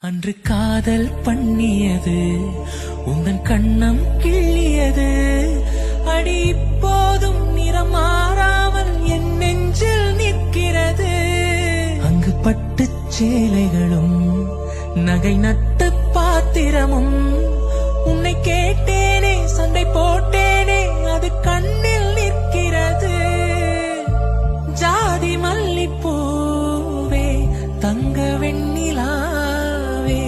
அன்று காதல் பண்ணியது உந்தன் கண்ணம் கிள்ளியது அடி இப்போதும் நிறம் மாறாமல் என் நெஞ்சில் நிற்கிறது. அங்கு பட்டுச் சேலைகளும் நகை நட்டு பாத்திரமும் உன்னை கேட்டேனே சண்டை போட்டேனே அது கண்ணில் நிற்கிறது. ஜாதி மல்லிப்பூவே தங்க வெண்ணிலாவே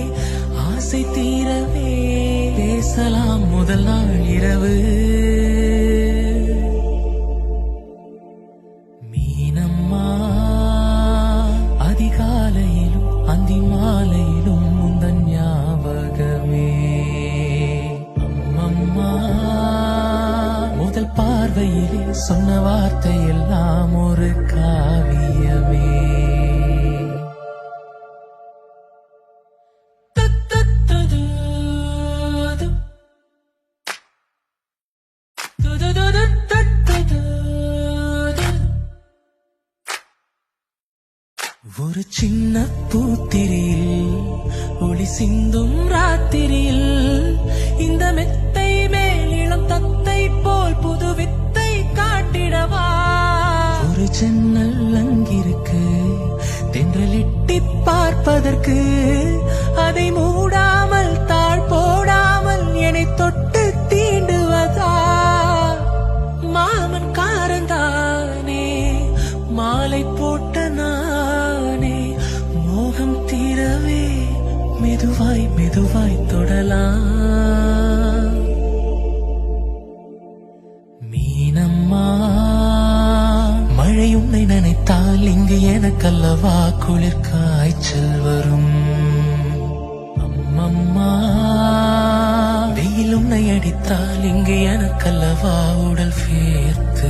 ஆசை தீரவே பேசலாம் முதல் நாள் இரவு. மீனம்மா அதிகாலையிலும் அந்தி மாலையிலும் முந்தன் ஞாபகமே. அம்மம்மா முதல் பார்வையிலே சொன்ன வார்த்தை எல்லாம் ஒரு காவியமே. ஒரு சின்ன பூத்திரியில் ஒளி சிந்தும் ராத்திரியில் இந்த மெத்தை மேல் இளம் தத்தை போல் புது வித்தை காட்டிடவா. ஒரு ஜன்னல் அங்கிருக்கு தென்றலிட்டி பார்ப்பதற்கு அதை மூடாமல் தாழ் போடாமல் என்னை தொட்டு தீண்டுவதா. மாமன் காரந்தானே மாலை போட்ட நானே மோகம் தீரவே மெதுவாய் மெதுவாய் தொடலாம். மீனம்மா மழை உன்னை நினைத்தால் இங்கு எனக்கல்லவா குளிர் காய்ச்சல் வரும். அம்மம்மா வெயில் உன்னை அடித்தால் இங்கு எனக்கல்லவா உடல் வேர்த்து